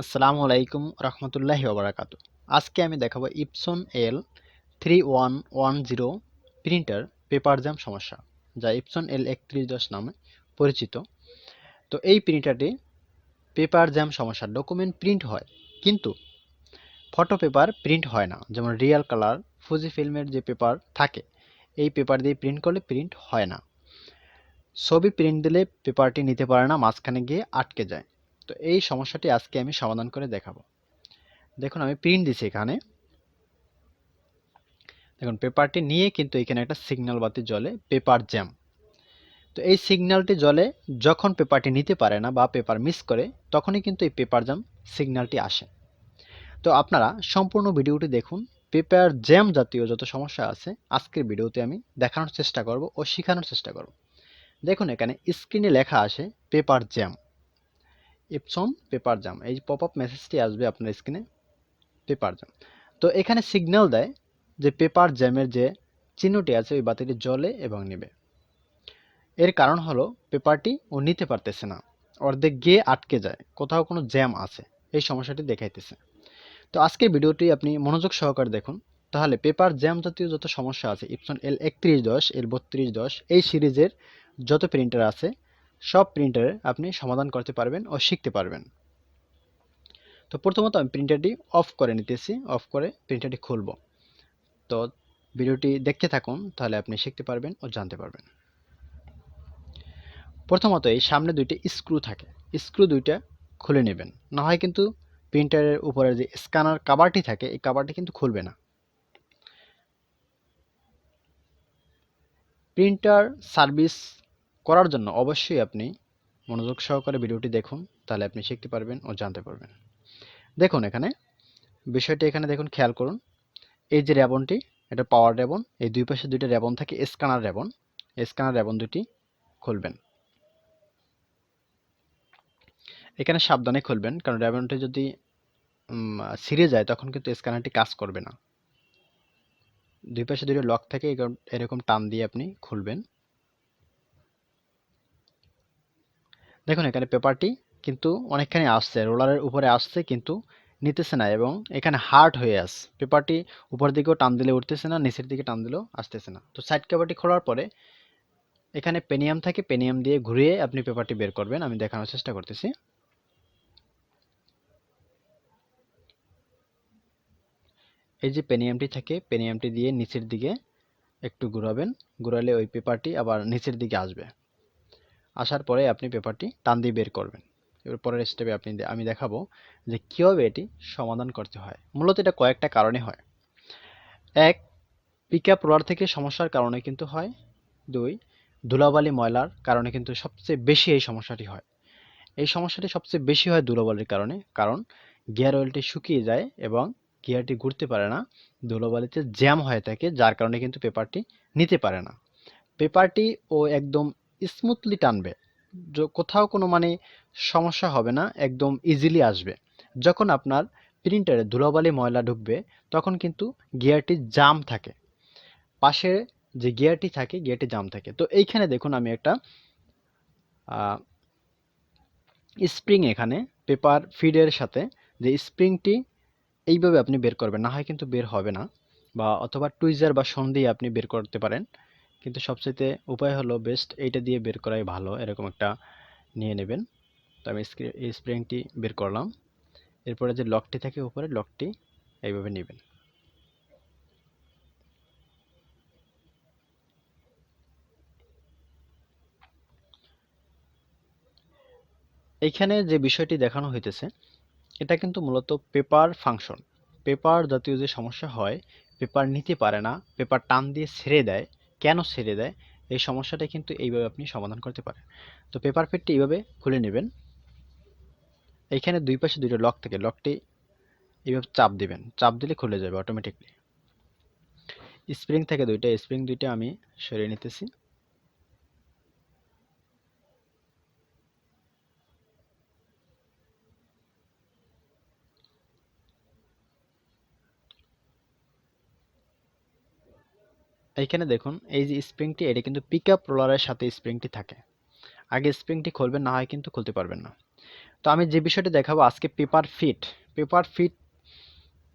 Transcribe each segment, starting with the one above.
আসসালামু আলাইকুম রহমতুল্লাহি ওবারাকাতু। আজকে আমি দেখাবো Epson L3110 printer paper jam সমস্যা, যা ইপসন L3110 নামে পরিচিত। তো এই প্রিন্টারটি পেপার জ্যাম সমস্যা, ডকুমেন্ট প্রিন্ট হয় কিন্তু ফটো পেপার প্রিন্ট হয় না। যেমন রিয়েল কালার, ফুজি ফিল্মের যে পেপার থাকে এই পেপার দিয়ে প্রিন্ট করলে প্রিন্ট হয় না। ছবি প্রিন্ট দিলে পেপারটি নিতে পারে না, মাঝখানে গিয়ে আটকে যায়। তো এই সমস্যাটি আজকে আমি সমাধান করে দেখাবো। দেখুন আমি প্রিন্ট দিছি এখানে, দেখুন পেপারটি নিয়ে কিন্তু এখানে একটা সিগন্যাল বাতি জ্বলে, পেপার জ্যাম। তো এই সিগন্যালটি জ্বলে যখন পেপারটি নিতে পারে না বা পেপার মিস করে, তখনই কিন্তু এই পেপার জ্যাম সিগন্যালটি আসে। তো আপনারা সম্পূর্ণ ভিডিওটি দেখুন। পেপার জ্যাম জাতীয় যত সমস্যা আছে আজকের ভিডিওতে আমি দেখানোর চেষ্টা করব ও শেখানোর চেষ্টা করব। দেখুন এখানে স্ক্রিনে লেখা আসে paper jam, Epson paper jam. এই পপ আপ মেসেজটি আসবে আপনার স্ক্রিনে, পেপার জ্যাম। তো এখানে সিগন্যাল দেয় যে পেপার জ্যামের যে চিহ্নটি আছে ওই বাতিটি জ্বলে এবং নিবে। এর কারণ হলো পেপারটি ও নিতে পারতেছে না, অর্ধেক গিয়ে আটকে যায়, কোথাও কোনো জ্যাম আছে, এই সমস্যাটি দেখাইতেছে। তো আজকের ভিডিওটি আপনি মনোযোগ সহকারে দেখুন, তাহলে পেপার জ্যাম জাতীয় যত সমস্যা আছে ইপসন L3110, L3210 এই সিরিজের যত প্রিন্টার আছে সব প্রিন্টারে আপনি সমাধান করতে পারবেন ও শিখতে পারবেন। তো প্রথমত আমি প্রিন্টারটি অফ করে নিতেছি, অফ করে প্রিন্টারটি খুলব। তো ভিডিওটি দেখতে থাকুন, তাহলে আপনি শিখতে পারবেন ও জানতে পারবেন। প্রথমত এই সামনে দুইটা স্ক্রু থাকে, স্ক্রু দুইটা খুলে নেবেন, না হয় কিন্তু প্রিন্টারের উপরে যে স্ক্যানার কভারটি থাকে এই কভারটি কিন্তু খুলবে না। প্রিন্টার সার্ভিস করার জন্য অবশ্যই আপনি মনোযোগ সহকারে ভিডিওটি দেখুন, তাহলে আপনি শিখতে পারবেন ও জানতে পারবেন। দেখুন এখানে বিষয়টি, এখানে দেখুন, খেয়াল করুন। এই যে রেবনটি, এটা পাওয়ার রেবন, এই দুই পাশে দুইটা রেবন থাকে, স্ক্যানার রেবন। স্ক্যানার রেবন দুটি খুলবেন। এখানে সাবধানে খুলবেন, কারণ রেবনটি যদি ছিঁড়ে যায় তখন কিন্তু স্ক্যানারটি কাজ করবে না। দুই পাশে দুটো লক থাকে, এরকম টান দিয়ে আপনি খুলবেন। দেখুন এখানে পেপারটি কিন্তু অনেকখানি আসছে, রোলারের উপরে আসছে কিন্তু নিতেছে না, এবং এখানে হার্ড হয়ে আছে। পেপারটি উপর দিকেও টান দিলে উঠতেছে না, নিচের দিকে টান দিলেও আসতেছে না। তো সাইড কভারটি খোলার পরে এখানে পেনিয়াম থাকে, পেনিয়াম দিয়ে ঘুরিয়ে আপনি পেপারটি বের করবেন। আমি দেখানোর চেষ্টা করতেছি। এই যে পেনিয়ামটি থাকে, পেনিয়ামটি দিয়ে নিচের দিকে একটু ঘুরাবেন, ঘুরালে ওই পেপারটি আবার নিচের দিকে আসবে। আসার পরে আপনি পেপারটি টান দিয়ে বের করবেন। এবার পরের স্টেপে আমি দেখাবো যে কীভাবে এটি সমাধান করতে হয়। মূলত এটা কয়েকটা কারণে হয়। এক, পিকআপ রোলার থেকে সমস্যার কারণে কিন্তু হয়। দুই, ধুলাবালি ময়লার কারণে কিন্তু সবচেয়ে বেশি এই সমস্যাটি হয়। এই সমস্যাটি সবচেয়ে বেশি হয় ধুলাবালির কারণে, কারণ গিয়ার অয়েলটি শুকিয়ে যায় এবং গিয়ারটি ঘুরতে পারে না, ধুলাবালিতে জ্যাম হয়ে থাকে, যার কারণে কিন্তু পেপারটি নিতে পারে না। পেপারটি ও একদম স্মুথলি টানবে, কোথাও কোনো সমস্যা হবে না, একদম ইজিলি আসবে। যখন আপনার প্রিন্টারে ধুলাবালি ময়লা ঢুকবে তখন কিন্তু গিয়ারটি জাম থাকে, পাশে যে গিয়ারটি থাকে গিয়ারটি জাম থাকে। তো এইখানে দেখুন আমি একটা স্প্রিং, এখানে পেপার ফিডের সাথে যে স্প্রিংটি এইভাবে আপনি বের করবেন, না হয় কিন্তু বের হবে না, বা অথবা টুইজার বা শন দিয়ে আপনি বের করতে পারেন, কিন্তু সবচেয়ে উপায় হলো বেস্ট এইটা দিয়ে বের করাই ভালো। এরকম একটা নিয়ে নেবেন। তো আমি এই স্প্রিংটি বের করলাম। এরপরে যে লকটি থাকে উপরে, লকটি এইভাবে নেবেন। এইখানে যে বিষয়টি দেখানো হইতেছে এটা কিন্তু মূলত পেপার ফাংশন। পেপার জাতীয় যে সমস্যা হয়, পেপার নিতে পারে না, পেপার টান দিয়ে ছেড়ে দেয়, কেন ছেড়ে দেয়, এই সমস্যাটা কিন্তু এইভাবে আপনি সমাধান করতে পারেন। তো পেপার ফিটটি এইভাবে খুলে নেবেন। এইখানে দুই পাশে দুইটা লক থাকে, লকটি এইভাবে চাপ দিবেন, চাপ দিলে খুলে যাবে অটোমেটিকলি। স্প্রিং থাকে দুইটা, স্প্রিং দুইটা আমি সরিয়ে নিতেছি। এইখানে দেখুন এই যে স্প্রিংটি, এটা কিন্তু পিকআপ রোলারের সাথে স্প্রিংটি থাকে। আগে স্প্রিংটি খুলবেন, না হয় কিন্তু খুলতে পারবেন না। তো আমি যে বিষয়টি দেখাবো আজকে পেপার ফিট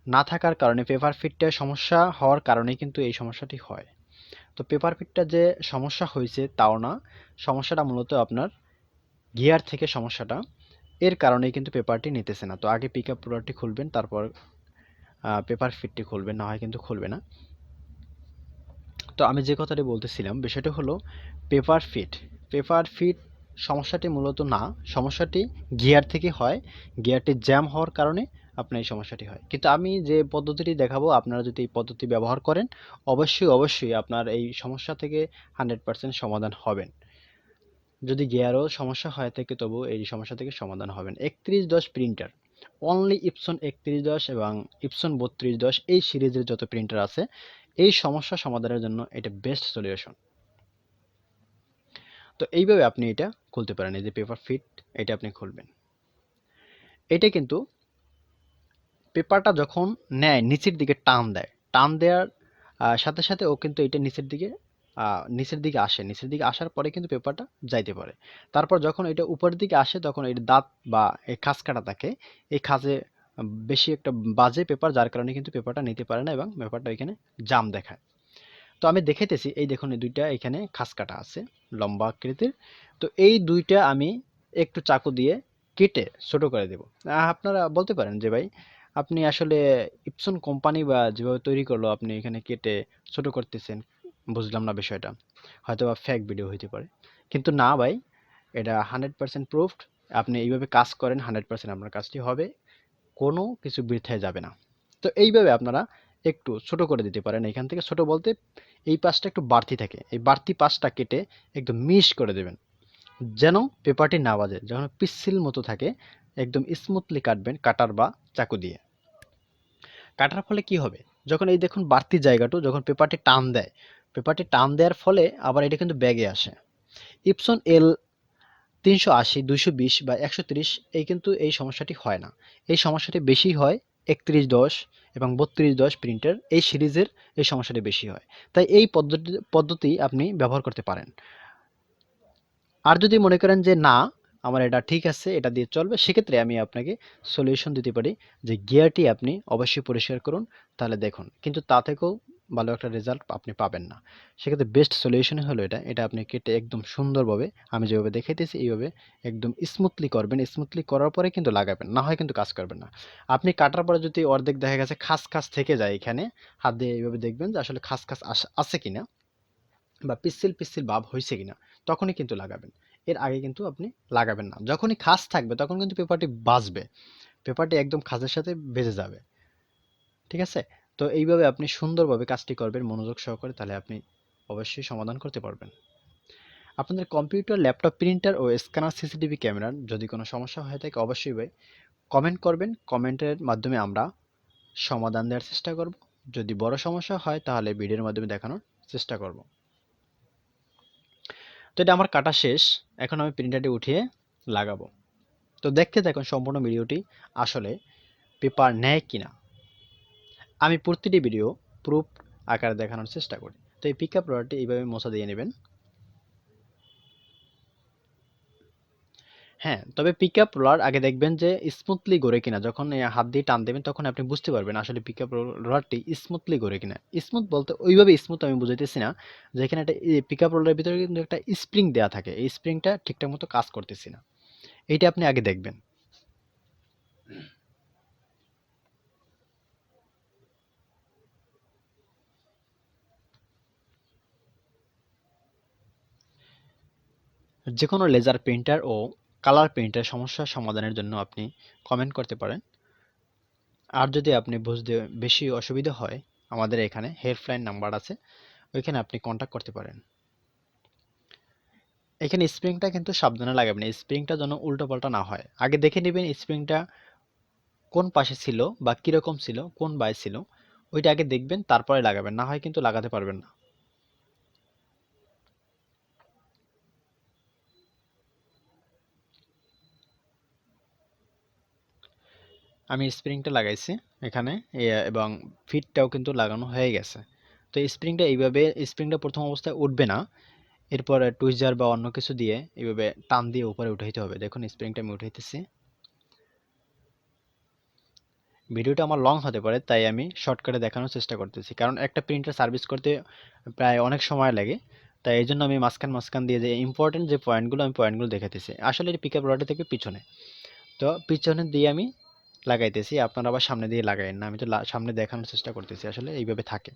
না থাকার কারণে, পেপার ফিটটা সমস্যা হওয়ার কারণেই কিন্তু এই সমস্যাটি হয়। তো পেপার ফিটটা যে সমস্যা হয়েছে তাও না, সমস্যাটা মূলত আপনার গিয়ার থেকে সমস্যাটা, এর কারণেই কিন্তু পেপারটি নিতেছে না। তো আগে পিকআপ রডটি খুলবেন, তারপর পেপার ফিটটি খুলবেন, না হয় কিন্তু খুলবে না। তো আমি যে কথাটি বলতেছিলাম বিষয়টা হলো পেপার ফিট সমস্যাটি মূলত না, সমস্যাটি গিয়ার থেকে হয়। গিয়ারটি জ্যাম হওয়ার কারণে আপনার এই সমস্যাটি হয়। কিন্তু আমি যে পদ্ধতিটি দেখাবো, আপনারা যদি এই পদ্ধতি ব্যবহার করেন অবশ্যই আপনার এই সমস্যা থেকে 100% সমাধান হবেন। যদি গিয়ারও সমস্যা হয় থাকে তবু এই সমস্যা থেকে সমাধান হবেন। 3110 প্রিন্টার, অনলি ইপসন 3110 এবং ইপসন 3210 এই সিরিজের যত প্রিন্টার আছে এই সমস্যা সমাধানের জন্য এটা বেস্ট সলিউশন। তো এইভাবে আপনি এটা খুলতে পারেন। এই যে পেপার ফিট, এটা আপনি খুলবেন। এটা কিন্তু পেপারটা যখন নেয় নিচের দিকে টান দেওয়ার সাথে সাথে ও কিন্তু এটা নিচের দিকে আসে, নিচের দিকে আসার পরে কিন্তু পেপারটা যাইতে পারে। তারপর যখন এটা উপরের দিকে আসে তখন এই দাঁত বা এই খাঁজ কাটা থাকে, এই খাঁজে বেশি একটা বাজে পেপার, যার কারণে কিন্তু পেপারটা নিতে পারে না এবং পেপারটা এখানে জাম দেখায়। তো আমি দেখাইতেছি, এই দেখুন এই দুইটা এখানে খাঁজ কাটা আছে লম্বা আকৃতির। তো এই দুইটা আমি একটু চাকু দিয়ে কেটে ছোট করে দেব। আপনারা বলতে পারেন যে ভাই আপনি আসলে ইপসন কোম্পানি বা যেভাবে তৈরি করলো আপনি এখানে কেটে ছোট করতেছেন, বুঝলাম না বিষয়টা, হয়তো বা ফেক ভিডিও হইতে পারে। কিন্তু না ভাই, এটা 100% প্রুফড। আপনি এইভাবে কাজ করেন 100% আপনার কাজটি হবে, কোনো কিছু বৃথায় যাবে না। তো এইভাবে আপনারা একটু ছোট করে দিতে পারেন। এখান থেকে ছোট বলতে এই পাশটা একটু বাড়তি থাকে, এই বাড়তি পাশটা কেটে একদম মিশ করে দেবেন, যেন পেপারটি না বাজে, যখন পিচ্ছিল মতো থাকে একদম স্মুথলি কাটবেন কাটার বা চাকু দিয়ে। কাটার ফলে কি হবে, যখন এই দেখুন বাড়তি জায়গাটা যখন পেপারটি টান দেওয়ার ফলে আবার এটা কিন্তু ব্যাগে আসে। ইপসন এল 380, 220 বা 130 এই কিন্তু এই সমস্যাটি হয় না। এই সমস্যাটি বেশি হয় 3110 এবং 3210 প্রিন্টার এই সিরিজের, এই সমস্যাটি বেশি হয়। তাই এই পদ্ধতি আপনি ব্যবহার করতে পারেন। আর যদি মনে করেন যে না আমার এটা ঠিক আছে, এটা দিয়ে চলবে, সেক্ষেত্রে আমি আপনাকে সলিউশন দিতে পারি যে গিয়ারটি আপনি অবশ্যই পরিষ্কার করুন, তাহলে দেখুন কিন্তু তা থেকেও ভালো একটা রেজাল্ট আপনি পাবেন না। সেক্ষেত্রে বেস্ট সলিউশন হলো এটা আপনি কেটে একদম সুন্দরভাবে আমি যেভাবে দেখাইতেছি এইভাবে একদম স্মুথলি করবেন। স্মুথলি করার পরে কিন্তু লাগাবেন, না হয় কিন্তু কাজ করবেন না। আপনি কাটার পরে যদি অর্ধেক দেখা গেছে খাস খাস থেকে যায়, এখানে হাত দিয়ে এইভাবে দেখবেন যে আসলে খাস খাস আছে কিনা বা পিচ্ছিল পিচ্ছিল ভাব হয়েছে কিনা, তখনই কিন্তু লাগাবেন। এর আগে কিন্তু আপনি লাগাবেন না। যখনই খাস থাকবে তখন কিন্তু পেপারটি বাজবে, পেপারটি একদম খাজের সাথে বেজে যাবে। ঠিক আছে? তো এইভাবে আপনি সুন্দরভাবে কাজটি করবেন মনোযোগ সহকারে, তাহলে আপনি অবশ্যই সমাধান করতে পারবেন। আপনাদের কম্পিউটার, ল্যাপটপ, প্রিন্টার ও স্ক্যানার, সিসিটিভি ক্যামেরার যদি কোনো সমস্যা হয়ে থাকে অবশ্যই ভাই কমেন্ট করবেন। কমেন্টের মাধ্যমে আমরা সমাধান দেওয়ার চেষ্টা করব। যদি বড় সমস্যা হয় তাহলে ভিডিওর মাধ্যমে দেখানোর চেষ্টা করব। তো এটা আমার কাটা শেষ, এখন আমি প্রিন্টারটি উঠিয়ে লাগাবো। তো দেখতে থাকুন সম্পূর্ণ ভিডিওটি আসলে পেপার নেয় কিনা। আমি প্রতিটি ভিডিও প্রুফ আকারে দেখানোর চেষ্টা করি। তো এই পিকআপ রডটি এইভাবে মোছা দিয়ে নেবেন। হ্যাঁ, তবে পিকআপ রড আগে দেখবেন যে স্মুথলি ঘোরে কিনা। যখন হাত দিয়ে টান দেবেন তখন আপনি বুঝতে পারবেন আসলে পিকআপ রডটি স্মুথলি ঘোরে কিনা। স্মুথ বলতে ওইভাবে স্মুথ আমি বুঝাইতেছি না, যে এখানে একটা পিকআপ রডের ভিতরে কিন্তু একটা স্প্রিং দেওয়া থাকে, এই স্প্রিংটা ঠিকঠাক মতো কাজ করতেছি না, এইটা আপনি আগে দেখবেন। যে কোনো লেজার প্রিন্টার ও কালার প্রিন্টার সমস্যা সমাধানের জন্য আপনি কমেন্ট করতে পারেন। আর যদি আপনি বুঝতে বেশি অসুবিধা হয় আমাদের এখানে হেল্পলাইন নাম্বার আছে, ওইখানে আপনি কন্ট্যাক্ট করতে পারেন। এখানে স্প্রিংটা কিন্তু সাবধানে লাগাবেন, স্প্রিংটা যেন উল্টো পাল্টা না হয়। আগে দেখে নেবেন স্প্রিংটা কোন পাশে ছিল বা কিরকম ছিল, কোন বাই ছিল, ওইটা আগে দেখবেন তারপরে লাগাবেন, না হয় কিন্তু লাগাতে পারবেন না। আমি স্প্রিংটা লাগাইছি এখানে এবং ফিটটাও কিন্তু লাগানো হয়ে গেছে। তো স্প্রিংটা এইভাবে, স্প্রিংটা প্রথম অবস্থায় উঠবে না, এরপর টুইজার বা অন্য কিছু দিয়ে এইভাবে টান দিয়ে উপরে উঠাইতে হবে। দেখুন স্প্রিংটা আমি উঠাইতেছি। ভিডিওটা আমার লং হতে পারে, তাই আমি শর্টকাটে দেখানোর চেষ্টা করতেছি, কারণ একটা প্রিন্টার সার্ভিস করতে প্রায় অনেক সময় লাগে। তাই এই জন্য আমি মাঝখান দিয়ে যে ইম্পর্টেন্ট যে পয়েন্টগুলো, আমি পয়েন্টগুলো দেখাতেছি। আসলে এই পিকআপ রডে থেকে পিছনে, তো পিছনে দিয়ে আমি লাগাইতেছি, আপনারা আবার সামনে দিয়ে লাগাইন না, আমি তো সামনে দেখানোর চেষ্টা করতেছি। আসলে এইভাবে থাকে।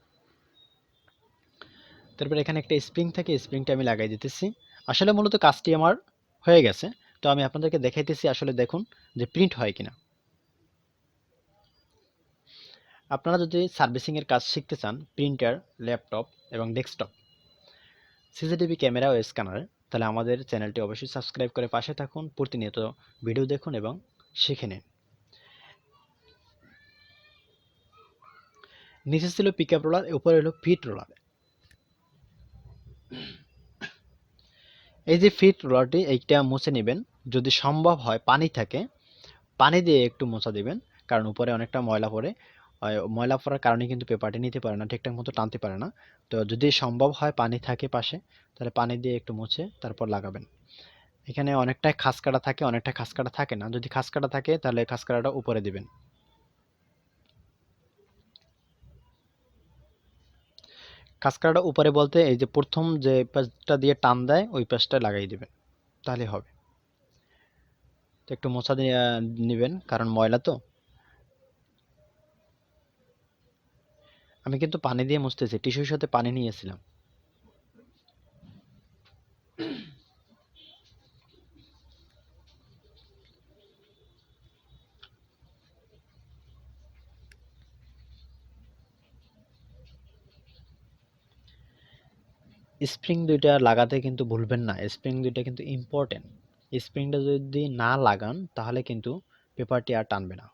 তারপর এখানে একটা স্প্রিং থাকে, স্প্রিংটা আমি লাগাই দিতেছি। আসলে মূলত কাজটি আমার হয়ে গেছে, তো আমি আপনাদেরকে দেখাইতেছি, আসলে দেখুন যে প্রিন্ট হয় কিনা। আপনারা যদি সার্ভিসিং এর কাজ শিখতে চান, প্রিন্টার, ল্যাপটপ এবং ডেস্কটপ, সিসিটিভি ক্যামেরা ও স্ক্যানার, তাহলে আমাদের চ্যানেলটি অবশ্যই সাবস্ক্রাইব করে পাশে থাকুন। প্রতিনিয়ত ভিডিও দেখুন এবং শিখে নিন। নিচে ছিল পিকআপ রোলার, উপরে হলো ফিট রোলার। এই যে ফিট রোলারটি, এইটা মুছে নেবেন। যদি সম্ভব হয় পানি থাকে, পানি দিয়ে একটু মোছা দিবেন, কারণ উপরে অনেকটা ময়লা পড়ে। ময়লা পড়ার কারণে কিন্তু পেপারটি নিতে পারে না, ঠিকঠাক মতো টানতে পারে না। তো যদি সম্ভব হয় পানি থাকে পাশে, তাহলে পানি দিয়ে একটু মুছে তারপর লাগাবেন। এখানে অনেকটাই খাস কাটা থাকে, অনেকটা খাস কাটা থাকে না। যদি খাস কাটা থাকে তাহলে খাস কাটাটা উপরে দিবেন। খাস কাটাটা উপরে বলতে এই যে প্রথম যে পাশটা দিয়ে টান দেয় ওই পাশটা লাগাই দিবেন, তাহলে হবে। তো একটু মোছা দিয়ে নিবেন, কারণ ময়লা তো। আমি কিন্তু পানি দিয়ে মুছতেছি, টিস্যুর সাথে পানি নিয়েছিলাম। স্প্রিং দুইটা লাগাতে কিন্তু ভুলবেন না, স্প্রিং দুইটা কিন্তু ইম্পর্টেন্ট। স্প্রিংটা যদি না লাগান তাহলে কিন্তু পেপারটি আর টানবে না।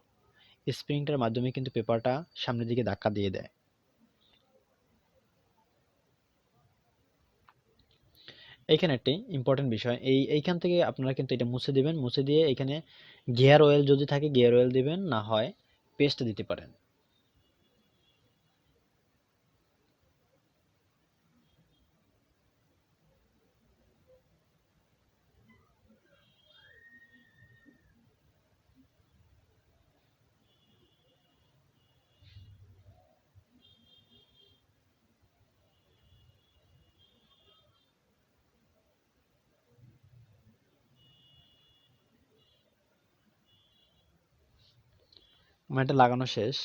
স্প্রিংটার মাধ্যমে কিন্তু পেপারটা সামনের দিকে ধাক্কা দিয়ে দেয়। এইখানে একটি ইম্পর্টেন্ট বিষয়, এইখান থেকে আপনারা কিন্তু এটা মুছে দিবেন। মুছে দিয়ে এখানে গিয়ার অয়েল যদি থাকে গিয়ার অয়েল দিবেন, না হয় পেস্ট দিতে পারেন। আমার এটা লাগানো শেষ।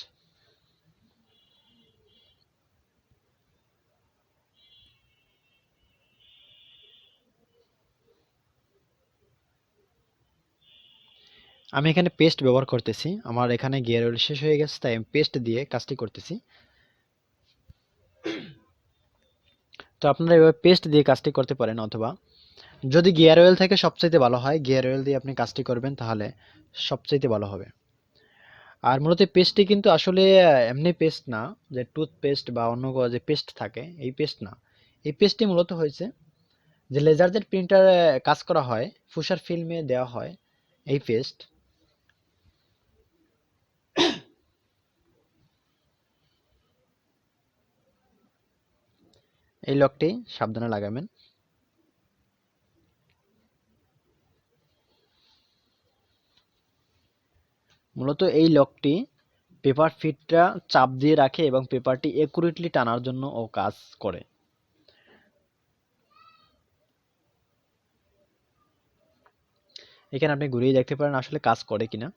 আমি এখানে পেস্ট ব্যবহার করতেছি, আমার এখানে গিয়ার অয়েল শেষ হয়ে গেছে, তাই আমি পেস্ট দিয়ে কাজটি করতেছি। তো আপনারা এভাবে পেস্ট দিয়ে কাজটি করতে পারেন, অথবা যদি গিয়ার অয়েল থাকে সবচাইতে ভালো হয়, গিয়ার অয়েল দিয়ে আপনি কাজটি করবেন তাহলে সবচাইতে ভালো হবে। আর মূলত পেস্টটি কিন্তু আসলে এমনি পেস্ট না, যে টুথপেস্ট বা অন্য যে পেস্ট থাকে এই পেস্ট না। এই পেস্টটি মূলত হয়েছে যে লেজার জেট প্রিন্টার কাজ করা হয়, ফুসার ফিল্মে দেওয়া হয় এই পেস্ট। এই লকটি সাবধানে লাগাবেন। মূলত এই লকটি পেপার ফিটটা চাপ দিয়ে রাখে এবং পেপারটি একুরেটলি টানার জন্য ও কাজ করে। এখানে আপনি ঘুরিয়ে দেখতে পারেন আসলে কাজ করে কিনা।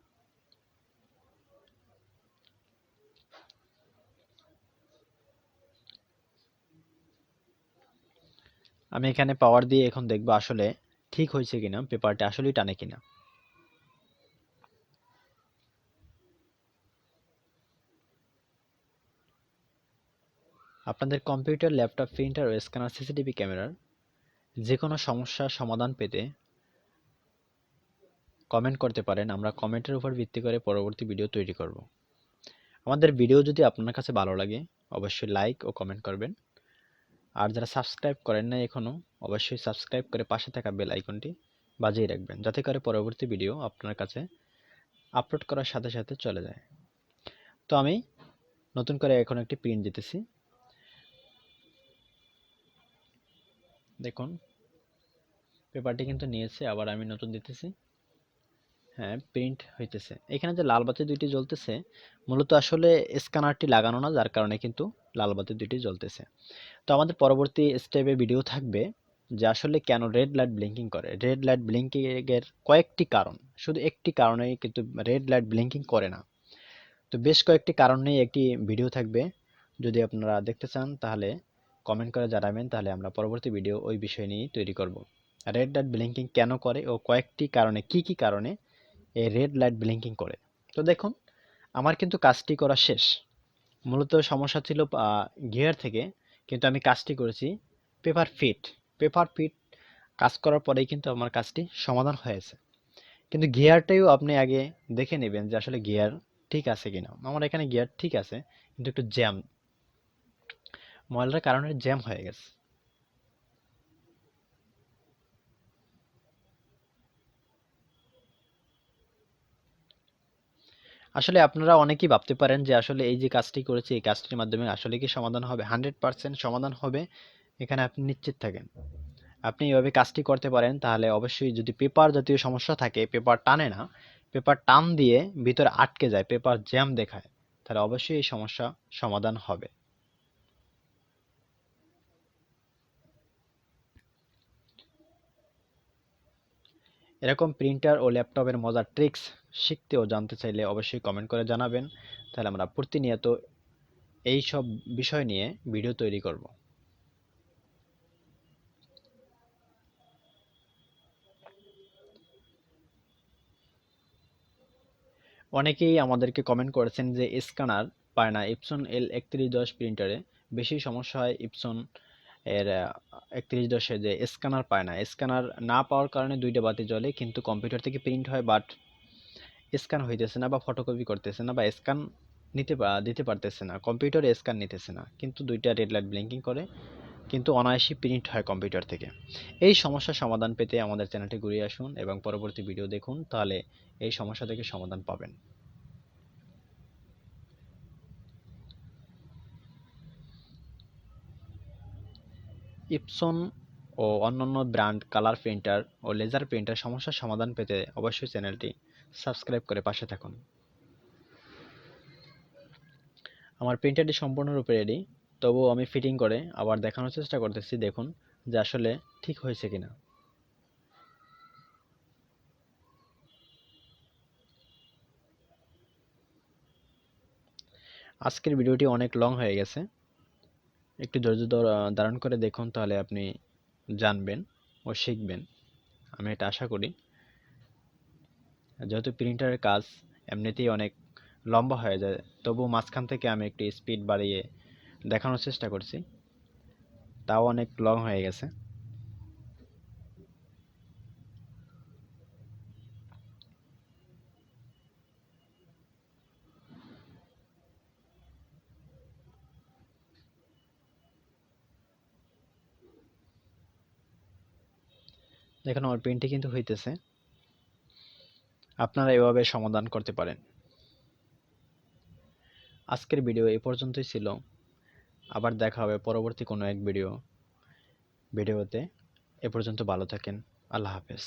আমি এখানে পাওয়ার দিয়ে এখন দেখবো আসলে ঠিক হয়েছে কিনা, পেপারটা আসলেই টানে কিনা। আপনাদের কম্পিউটার, ল্যাপটপ, প্রিন্টার ও স্ক্যানার, সিসিটিভি ক্যামেরার যে কোনো সমস্যার সমাধান পেতে কমেন্ট করতে পারেন। আমরা কমেন্টের উপর ভিত্তি করে পরবর্তী ভিডিও তৈরি করব। আমাদের ভিডিও যদি আপনার কাছে ভালো লাগে অবশ্যই লাইক ও কমেন্ট করবেন। আর যারা সাবস্ক্রাইব করেন নাই এখনো, অবশ্যই সাবস্ক্রাইব করে পাশে থাকা বেল আইকনটি বাজিয়ে রাখবেন, যাতে করে পরবর্তী ভিডিও আপনার কাছে আপলোড করার সাথে সাথে চলে যায়। তো আমি নতুন করে এখন একটি প্রিন্ট দিতেছি। দেখুন পেপারটি কিন্তু নিয়েছে, আবার আমি নতুন দিতেছি। হ্যাঁ, প্রিন্ট হইতেছে। এখানে যে লাল বাতি দুইটি জ্বলতেছে মূলত আসলে স্ক্যানারটি লাগানো না, যার কারণে কিন্তু লাল বাতি দুইটি জ্বলতেছে। তো আমাদের পরবর্তী স্টেপে ভিডিও থাকবে যে আসলে কেন রেড লাইট ব্লিঙ্কিং করে। রেড লাইট ব্লিঙ্কিং এর কয়েকটি কারণ, শুধু একটি কারণেই কিন্তু রেড লাইট ব্লিঙ্কিং করে না। তো বেশ কয়েকটি কারণ নিয়ে একটি ভিডিও থাকবে। যদি আপনারা দেখতে চান তাহলে কমেন্ট করে জানাবেন, তাহলে আমরা পরবর্তী ভিডিও ওই বিষয় নিয়ে তৈরি করব। রেড লাইট ব্লিঙ্কিং কেন করে ও কয়েকটি কারণে, কি কি কারণে এই রেড লাইট ব্লিঙ্কিং করে। তো দেখুন, আমার কিন্তু কাজটি করা শেষ। মূলত সমস্যা ছিল গিয়ার থেকে, কিন্তু আমি কাজটি করেছি পেপার ফিট। পেপার ফিট কাজ করার পরেই কিন্তু আমার কাজটি সমাধান হয়েছে। কিন্তু গিয়ারটাও আপনি আগে দেখে নেবেন যে আসলে গিয়ার ঠিক আছে কিনা। আমার এখানে গিয়ার ঠিক আছে, কিন্তু একটু জ্যাম, ময়লার কারণে জ্যাম হয়ে গেছে। আসলে আপনারা অনেকেই ভাবতে পারেন যে আসলে এই যে কাজটি করেছি এই কাজটির মাধ্যমে আসলে কি সমাধান হবে, 100% সমাধান হবে, এখানে আপনি নিশ্চিত থাকেন। আপনি এভাবে কাজটি করতে পারেন, তাহলে অবশ্যই যদি পেপার জাতীয় সমস্যা থাকে, পেপার টানে না, পেপার টান দিয়ে ভিতরে আটকে যায়, পেপার জ্যাম দেখায়, তাহলে অবশ্যই এই সমস্যা সমাধান হবে। এরকম প্রিন্টার ও ল্যাপটপের মজার ট্রিক্স শিখতে ও জানতে চাইলে অবশ্যই কমেন্ট করে জানাবেন, তাহলে আমরা প্রতিনিয়ত এই সব বিষয় নিয়ে ভিডিও তৈরি করব। অনেকেই আমাদেরকে কমেন্ট করেছেন যে স্ক্যানার পায় না ইপসন L3110 প্রিন্টারে। বেশি সমস্যা হয় ইপসন এর 3110-এ, যে স্ক্যানার পায় না। স্ক্যানার না পাওয়ার কারণে দুইটা বাতি জ্বলে, কিন্তু কম্পিউটার থেকে প্রিন্ট হয়, বাট স্ক্যান হইতেছে না বা ফটোকপি করতেছে না বা স্ক্যান দিতে পারতেছে না, কম্পিউটারে স্ক্যান নিতেছে না, কিন্তু দুইটা রেড লাইট ব্লিঙ্কিং করে, কিন্তু অনায়াসই প্রিন্ট হয় কম্পিউটার থেকে। এই সমস্যার সমাধান পেতে আমাদের চ্যানেলটি ঘুরিয়ে আসুন এবং পরবর্তী ভিডিও দেখুন, তাহলে এই সমস্যা থেকে সমাধান পাবেন। ইপসন ও অন্যান্য ব্র্যান্ড কালার প্রিন্টার ও লেজার প্রিন্টার সমস্যার সমাধান পেতে অবশ্যই চ্যানেলটি সাবস্ক্রাইব করে পাশে থাকুন। আমার প্রিন্টারটি সম্পূর্ণরূপে রেডি, তবুও আমি ফিটিং করে আবার দেখানোর চেষ্টা করতেছি, দেখুন যে আসলে ঠিক হয়েছে কিনা। আজকের ভিডিওটি অনেক লং হয়ে গেছে, একটু ধৈর্য ধারণ করে দেখুন, তাহলে আপনি জানবেন ও শিখবেন, আমি এটা আশা করি। যেহেতু প্রিন্টারের কাজ এমনিতেই অনেক লম্বা হয়ে যায়, তবু মাঝখান থেকে আমি একটু স্পিড বাড়িয়ে দেখানোর চেষ্টা করছি, তাও অনেক লং হয়ে গেছে। দেখুন আমার প্রিন্টটি কিন্তু হইতেছে, আপনারা এভাবে সমাধান করতে পারেন। আজকের ভিডিও এ পর্যন্তই ছিল, আবার দেখা হবে পরবর্তী কোনো এক ভিডিওতে। এ পর্যন্ত ভালো থাকেন, আল্লাহ হাফেজ।